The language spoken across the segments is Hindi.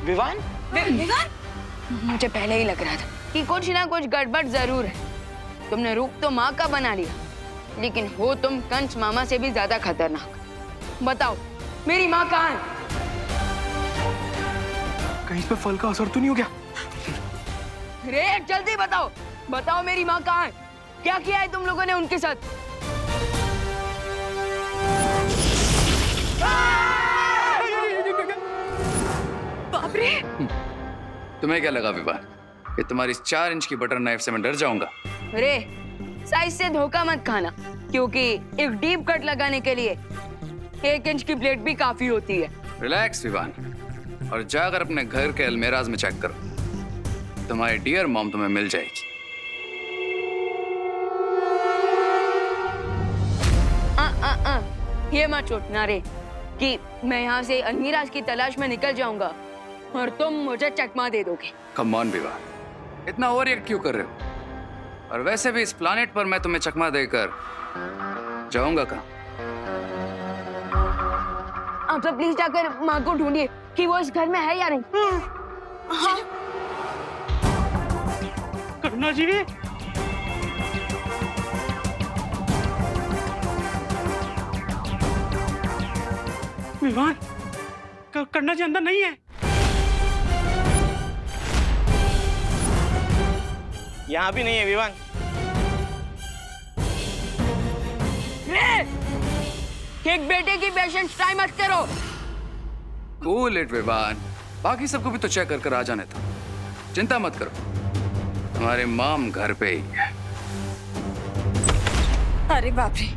विवान? विवान? मुझे पहले ही लग रहा था कि कुछ ना कुछ गड़बड़ जरूर है। तुमने रूप तो माँ का बना लिया, लेकिन हो तुम कंस मामा से भी ज्यादा खतरनाक। बताओ मेरी माँ कहाँ है? कहीं इस पे फल का असर तो नहीं हो गया? रे जल्दी बताओ, बताओ मेरी माँ कहाँ है? क्या किया है तुम लोगों ने उनके साथ? बाप रे! तुम्हें क्या लगा विवाह कि तुम्हारी इस 4 इंच की बटर नाइफ से मैं डर जाऊंगा? रे साइज से धोखा मत खाना, क्योंकि एक डीप कट लगाने के लिए 1 इंच की प्लेट भी काफी होती है। रिलैक्स विवान, और जाकर अपने घर के अलमेराज में चेक करो, तुम्हारी डियर मॉम तुम्हें मिल जाएगी। ये मत सोचना रे कि मैं यहाँ से अलमीराज की तलाश में निकल जाऊंगा और तुम मुझे चकमा दे दोगे। कम ऑन विवाह, इतना ओवर रिएक्ट क्यों कर रहे हो? और वैसे भी इस प्लानेट पर मैं तुम्हें चकमा देकर जाऊंगा कहाँ? आप सब प्लीज जाकर माँ को ढूंढिए कि वो इस घर में है या नहीं। हाँ। करुणा जी, विवान, करुणा जी अंदर नहीं है। यहाँ भी नहीं है विवान। एक बेटे की पेशेंस ट्राई मत करो। कूल इट विवान, बाकी सबको भी तो चेक कर आ जाने दो। चिंता मत करो, तुम्हारे मॉम घर पे ही है। अरे बाप रे!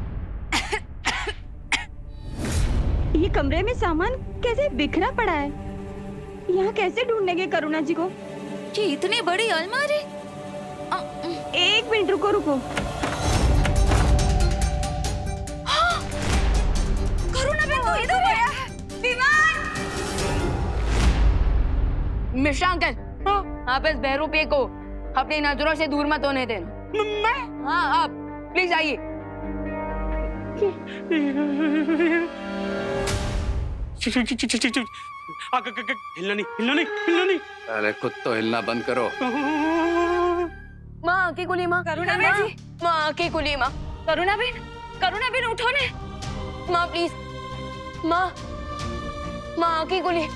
ये कमरे में सामान कैसे बिखरा पड़ा है? यहाँ कैसे ढूंढेंगे करुणा जी को? ये इतनी बड़ी अलमारी? 1 मिनट रुको। हाँ! करुणा बहन तो इधर है। विवान! मिश्रा अंकल, आप इस बहरूपे को अपनी नजरों से दूर मत होने देना। मैं? हाँ आप प्लीज आइए। हिलना नहीं। अरे खुद तो हिलना बंद करो। माँ की कुली माँ। करुणा बहन जी। माँ की कुली माँ। करुणा बहन उठो ने। माँ प्लीज, माँ की कुली।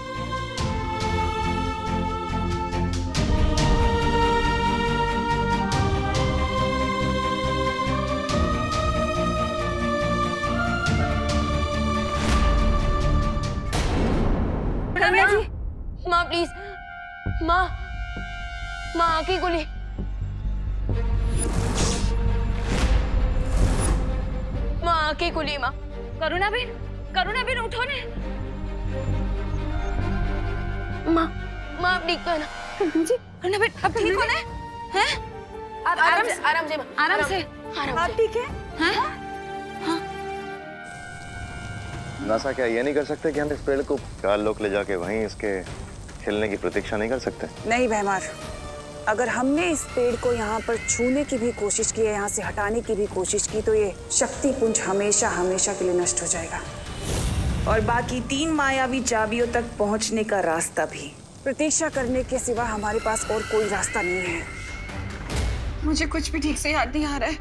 माँ प्लीज, माँ की कुली। माँ की कुली माँ। करुणा बहन उठो ने। माँ प्लीज तो ना। करुणा बहन अब ठीक हो ना? हैं? आराम से। आप ठीक है? हैं? नासा क्या ये नहीं कर सकते कि हम इस पेड़ को 4 लोग ले जाके वहीं इसके खिलने की प्रतीक्षा नहीं कर सकते? नहीं भैमार, अगर हमने इस पेड़ को यहाँ पर छूने की भी कोशिश की है, यहाँ से हटाने की भी कोशिश की, तो ये शक्ति पुंज हमेशा हमेशा के लिए नष्ट हो जाएगा और बाकी 3 मायावी चाबियों तक पहुँचने का रास्ता भी। प्रतीक्षा करने के सिवा हमारे पास और कोई रास्ता नहीं है। मुझे कुछ भी ठीक से याद नहीं आ रहा है,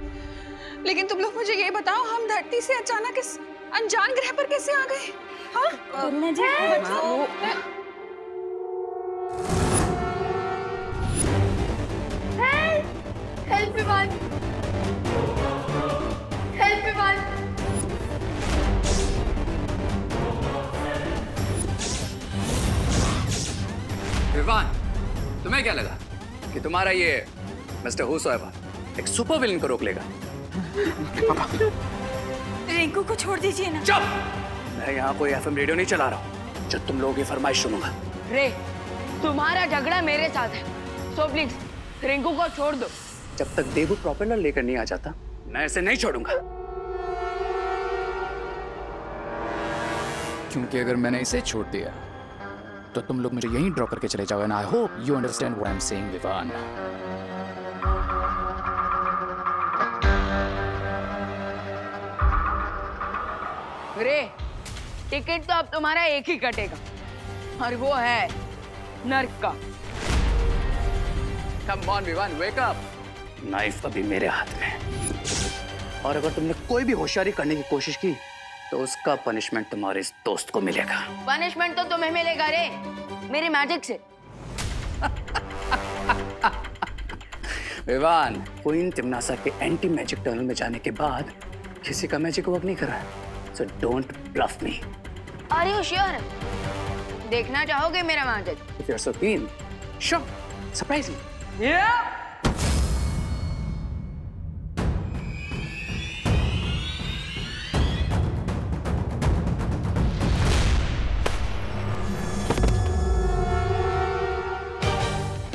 लेकिन तुम लोग मुझे ये बताओ, हम धरती से अचानक इस अनजान ग्रह पर कैसे आ गए? हाँ? करुणा जी, हेल्प विवान, हेल्प विवान। विवान, तुम्हें क्या लगा कि तुम्हारा ये मिस्टर हुसैबा एक सुपर विलन को रोक लेगा? रिंकू को छोड़ दीजिए ना। चुप! मैं यहाँ कोई एफएम रेडियो नहीं चला रहा हूँ जो तुम लोगों की फरमाइश सुनूंगा। रे तुम्हारा झगड़ा मेरे साथ है, सो प्लीज रिंकू को छोड़ दो। जब तक देवू प्रोपेलर लेकर नहीं आ जाता, मैं इसे नहीं छोड़ूंगा। क्योंकि अगर मैंने इसे छोड़ दिया तो तुम लोग मुझे यहीं ड्रॉप करके चले जाओगे। I hope you understand what I am saying Vivaan. रे टिकट तो अब तुम्हारा एक ही कटेगा, और वो है नर्क का। Come on Vivaan, wake up. Knife अभी मेरे हाथ में, और अगर तुमने कोई भी होशियारी करने की कोशिश की तो उसका पनिशमेंट तुम्हारे इस दोस्त को मिलेगा। पनिशमेंट तो तुम्हें मिलेगा रे, मेरी मैजिक से। विवान, क्वीन तिम्नासा के एंटी मैजिक टनल में जाने के बाद किसी का मैजिक वर्क नहीं कर रहा है, so don't bluff me. Are you sure? देखना चाहोगे मेरा magic? If you are so keen, sure, surprise me.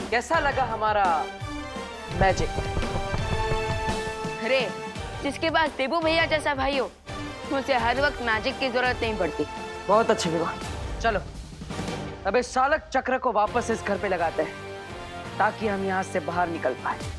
कैसा लगा हमारा मैजिक? अरे, जिसके पास देबू भैया जैसा भाई हो, उसे हर वक्त मैजिक की जरूरत नहीं पड़ती। बहुत अच्छे विवान, चलो अब इस चालक चक्र को वापस इस घर पे लगाते हैं ताकि हम यहाँ से बाहर निकल पाए।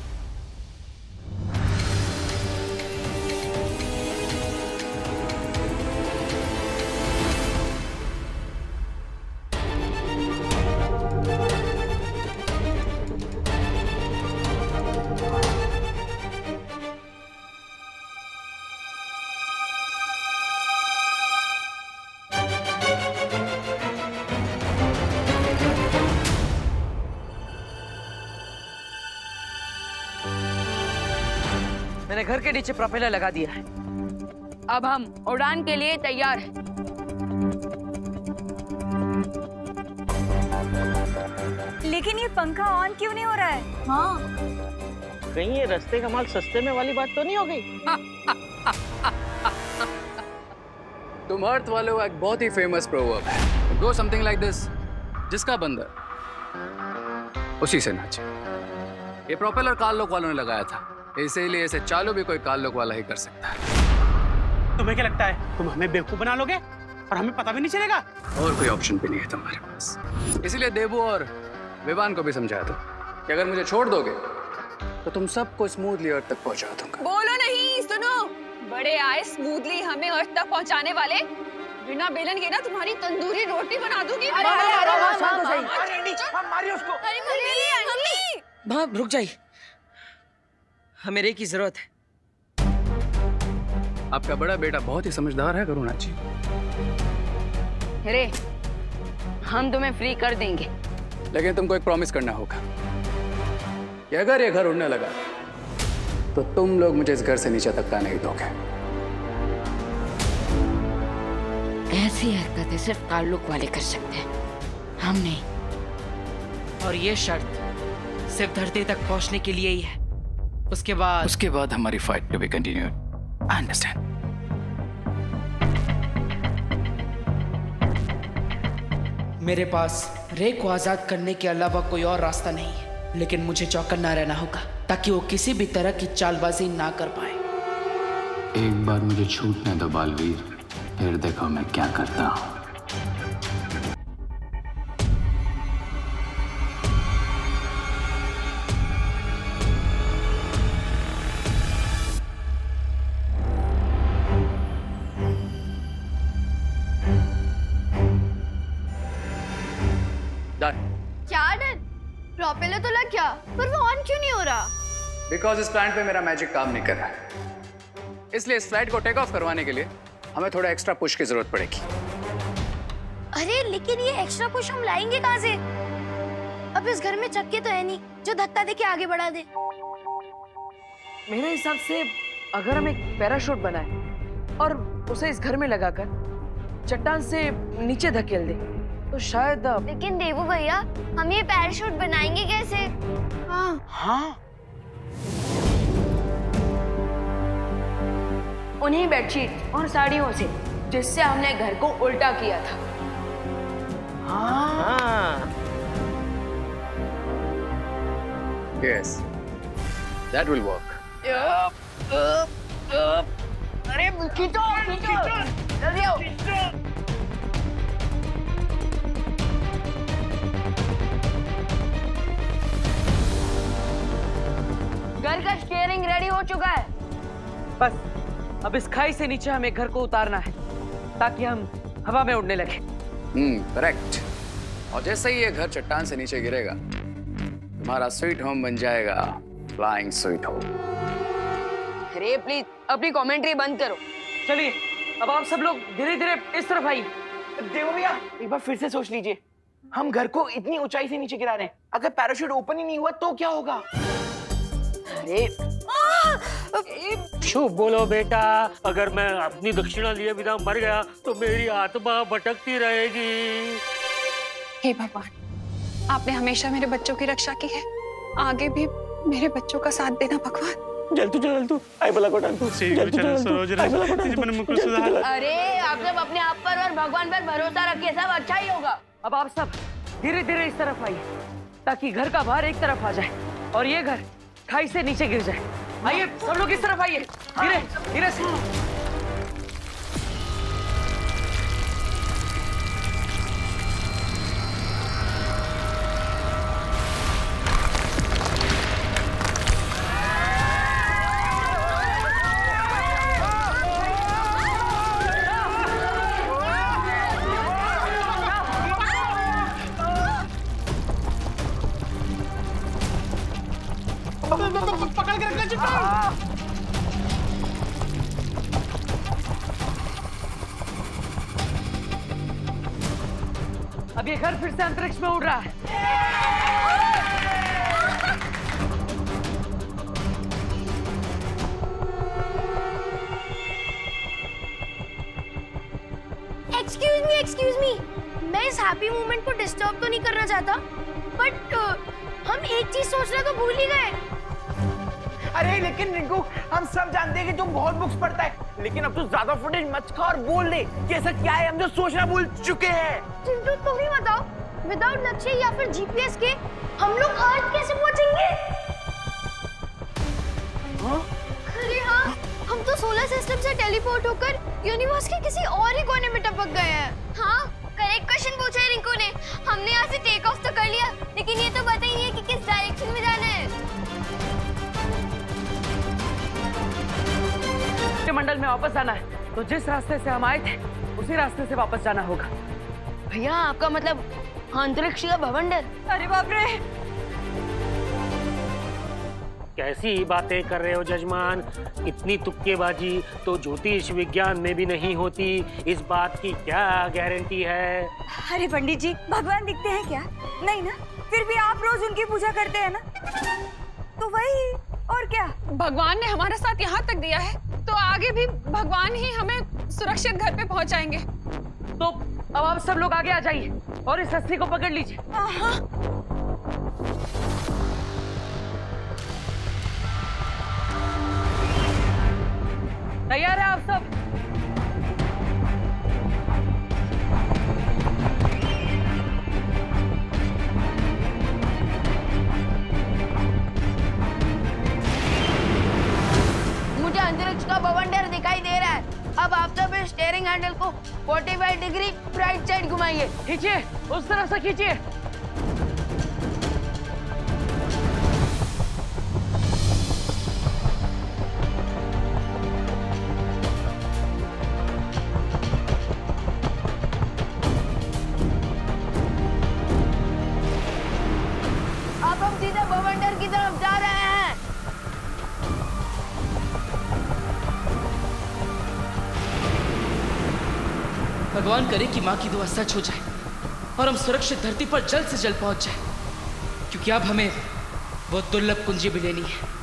मैंने घर के नीचे प्रोपेलर लगा दिया है। अब हम उड़ान के लिए तैयार हैं। लेकिन ये पंखा ऑन क्यों नहीं हो रहा है? हाँ, कहीं ये रस्ते का माल सस्ते में वाली बात तो नहीं हो गई? तुम अर्थ वालों का एक बहुत ही फेमस प्रोवर्ब है, गो समथिंग लाइक दिस, जिसका बंदर उसी से नाचे। ये प्रोपेलर काल लोक वालों ने लगाया था, इसीलिए इसे चालू भी कोई काल लोक वाला ही कर सकता है। तुम्हें क्या लगता है तुम हमें बेवकूफ बना लोगे और हमें पता भी नहीं चलेगा? और कोई ऑप्शन भी नहीं है तुम्हारे पास, इसीलिए देबू और विवान को भी समझा दो कि अगर मुझे छोड़ दोगे तो तुम सबको स्मूथली अर्थ तक पहुंचा दूंगा। बोलो नहीं, सुनो। बड़े आए स्मूथली हमें अर्थ तक पहुंचाने वाले, बिना बेलन के ना तुम्हारी तंदूरी रोटी बना दूंगी। अरे मारिए उसको। माँ रुक जाइए, हमें रे की जरूरत है। आपका बड़ा बेटा बहुत ही समझदार है करुणा जी। अरे, हम तुम्हें फ्री कर देंगे, लेकिन तुमको एक प्रॉमिस करना होगा कि अगर ये घर उड़ने लगा तो तुम लोग मुझे इस घर से नीचे तक का नहीं दोगे। ऐसी हरकतें सिर्फ ताल्लुक वाले कर सकते हैं, हम नहीं। और ये शर्त सिर्फ धरती तक पहुंचने के लिए ही है। उसके बाद हमारी fight to be continued. I understand. मेरे पास रे को आजाद करने के अलावा कोई और रास्ता नहीं है, लेकिन मुझे चौकन्ना रहना होगा ताकि वो किसी भी तरह की चालबाजी ना कर पाए। एक बार मुझे छूटने दो बालवीर, फिर देखो मैं क्या करता हूँ। क्या डन? प्रोपेलर तो लग गया, पर वो ऑन क्यों नहीं हो रहा? बिकॉज इस प्लांट पे मेरा मैजिक काम नहीं कर रहा है, इसलिए इस फ्लाइट को टेक ऑफ करवाने के लिए हमें थोड़ा एक्स्ट्रा पुश की जरूरत पड़ेगी। अरे लेकिन ये एक्स्ट्रा पुश हम लाएंगे कहाँ से? अब इस घर में चक्के तो है नहीं जो धक्का देके आगे बढ़ा दे। मेरे हिसाब से अगर हम एक पैराशूट बनाए और उसे इस घर में लगाकर चट्टान से नीचे धकेल दे तो शायद। लेकिन देवू भैया, हम ये पैराशूट बनाएंगे कैसे? हाँ, उन्हीं बेडशीट और साड़ियों से जिससे हमने घर को उल्टा किया था। हाँ। Yes, that will work. अरे खींचो, जल्दी आओ। घर का स्टीयरिंग रेडी हो चुका है। बस अब इस खाई से नीचे हमें घर को उतारना है ताकि हम हवा में उड़ने लगे। करेक्ट। और जैसे ही ये घर चट्टान से नीचे गिरेगा, तुम्हारा स्वीट होम बन जाएगा फ्लाइंग स्वीट होम। अरे प्लीज अपनी कमेंट्री बंद करो। चलिए अब आप सब लोग धीरे धीरे इस तरफ आइए। देवो भैया एक बार फिर से सोच लीजिए, हम घर को इतनी ऊंचाई से नीचे गिरा रहे हैं, अगर पैराशूट ओपन ही नहीं हुआ तो क्या होगा? अरे शुभ बोलो बेटा, अगर मैं अपनी दक्षिणा लिए बिना मर गया तो मेरी आत्मा भटकती रहेगी। हे भगवान, आपने हमेशा मेरे बच्चों की रक्षा की है, आगे भी मेरे बच्चों का साथ देना भगवान। जल तू आई बला को डाल तू अरे आप सब अपने आप पर और भगवान पर भरोसा रखिए, सब अच्छा ही होगा। अब आप सब धीरे धीरे इस तरफ आइए ताकि घर का भार एक तरफ आ जाए और ये घर खाई से नीचे गिर जाए। आइए सब लोग इस तरफ आइए, धीरे धीरे से। पकड़ के रखना चट्टान। अब ये घर फिर से अंतरिक्ष में उड़ रहा है। एक्सक्यूज मी, मैं इस हैप्पी मोमेंट को डिस्टर्ब तो नहीं करना चाहता, बट हम एक चीज सोचना तो भूल ही गए। अरे लेकिन रिंकू, हम सब जानते हैं कि तुम बहुत बुक्स पढ़ता है, लेकिन अब तू ज्यादा फुटेज मत खा और बोल दे कि ऐसा क्या है हम जो सोचना भूल चुके हैं। चिंटू तुम ही बताओ, विदाउट लक्ष्य या फिर जीपीएस के हम लोग अर्थ कैसे पहुंचेंगे? अरे हाँ, हम तो सोलर सिस्टम से टेलीपोर्ट होकर यूनिवर्स के किसी और ही कोने में टपक गए हैं। हाँ, करेक्ट क्वेश्चन पूछा है रिंकू ने। हमने यहाँ से टेक ऑफ तो कर लिया, लेकिन ये तो पता ही नहीं है कि किस डायरेक्शन में जाना है। मंडल में वापस आना है तो जिस रास्ते से हम आए थे उसी रास्ते से वापस जाना होगा। भैया आपका मतलब अंतरिक्ष का भवंडर? अरे बाप रे, कैसी बातें कर रहे हो जजमान, इतनी तुक्केबाजी तो ज्योतिष विज्ञान में भी नहीं होती, इस बात की क्या गारंटी है? अरे पंडित जी, भगवान दिखते हैं क्या? नहीं ना, फिर भी आप रोज उनकी पूजा करते हैं ना, तो वही और क्या। भगवान ने हमारा साथ यहाँ तक दिया है तो आगे भी भगवान ही हमें सुरक्षित घर पे पहुँचाएंगे। तो अब आप सब लोग आगे आ जाइए और इस रस्सी को पकड़ लीजिए। तैयार है आप सब? मुझे अंतरिक्ष का भवंडर दिखाई दे रहा है। अब आप सब इस स्टीयरिंग हैंडल को 45 डिग्री राइट साइड घुमाइए। खींचिए, उस तरफ से खींचिए। अब हम सीधे भवंडर की तरफ जा रहे हैं। भगवान करे कि माँ की दुआ सच हो जाए और हम सुरक्षित धरती पर जल्द से जल्द पहुंच जाए, क्योंकि अब हमें वो दुर्लभ कुंजी भी लेनी है।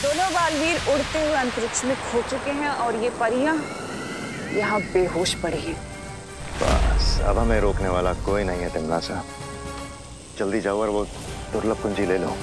दोनों बालवीर उड़ते हुए अंतरिक्ष में खो चुके हैं और ये परियां यहाँ बेहोश पड़ी हैं। बस अब हमें रोकने वाला कोई नहीं है तिमला साहब। जल्दी जाओ और वो दुर्लभ कुंजी ले लो।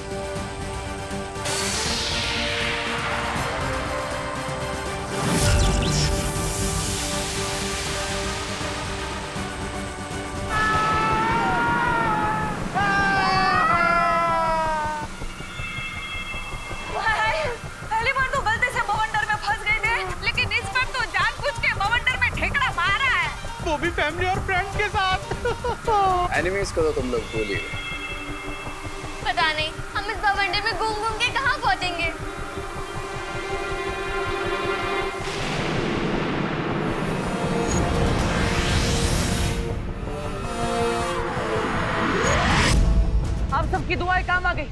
फ्रेंड्स के साथ। एनिमीज को तो तुम लोग भूल ही गए। पता नहीं हम इस बवंडर में घूम घूम के कहाँ पहुंचेंगे। आप सबकी दुआएं काम आ गई।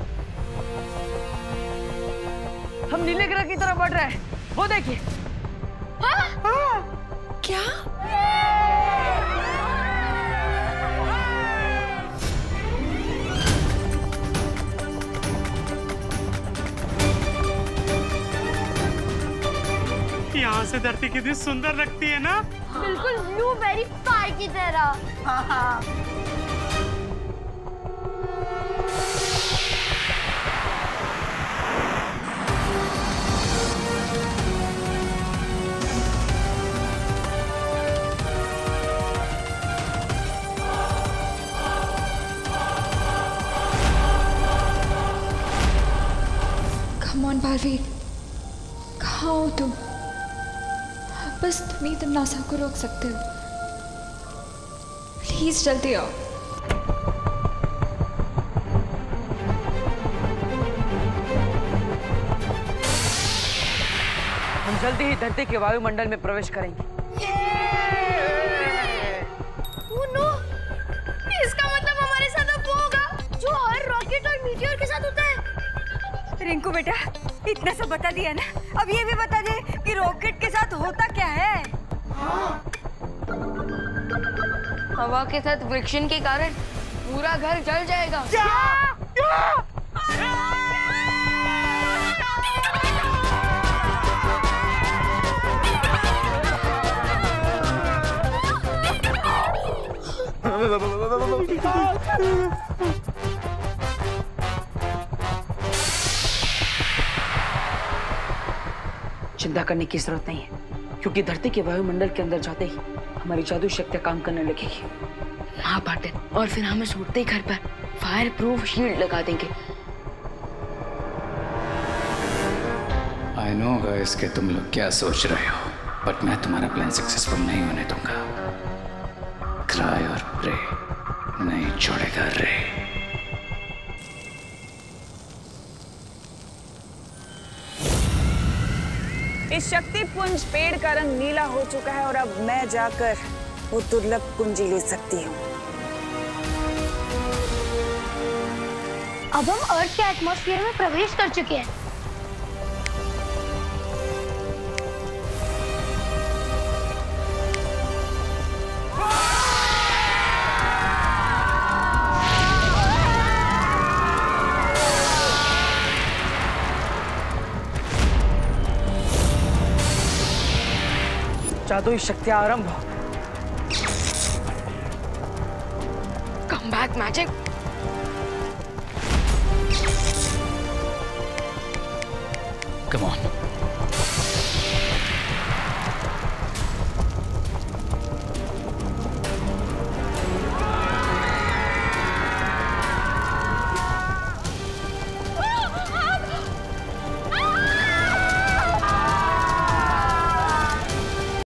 हम नीले ग्रह की तरफ बढ़ रहे हैं। वो देखिए। क्या? यहाँ से धरती कितनी सुंदर लगती है ना? बिल्कुल ब्लू बेरी पाई की तरह। Come on, बालवीर, कहाँ हो तुम? बस तुम ही नासा को रोक सकते हो। प्लीज जल्दी आओ। हम जल्दी ही धरती के वायुमंडल में प्रवेश करेंगे। नो, इसका मतलब हमारे साथ अब वो होगा जो हर रॉकेट और मीटियोर के साथ होता है। रिंकू बेटा, इतना सब बता दिया ना, अब ये भी बता दे कि रॉकेट के साथ होता क्या है। हवा के साथ फ्रिक्शन के कारण पूरा घर जल जाएगा। चिंता करने की जरूरत नहीं है, क्योंकि धरती के वायुमंडल के अंदर जाते ही हमारी जादू शक्तियां काम करने लगेगी। हाँ पाटिल, और फिर हम उड़ते ही घर पर फायर प्रूफ शील्ड लगा देंगे। आई नो गाइस कि तुम लोग क्या सोच रहे हो, बट मैं तुम्हारा प्लान सक्सेसफुल नहीं होने दूंगा। क्राई और प्रे नहीं छोड़ेगा रे। इस शक्ति पुंज पेड़ का रंग नीला हो चुका है और अब मैं जाकर वो दुर्लभ कुंजी ले सकती हूँ। अब हम अर्थ के एटमॉस्फेयर में प्रवेश कर चुके हैं। जादुई शक्तियां आरंभ हो। Come back magic. Come on.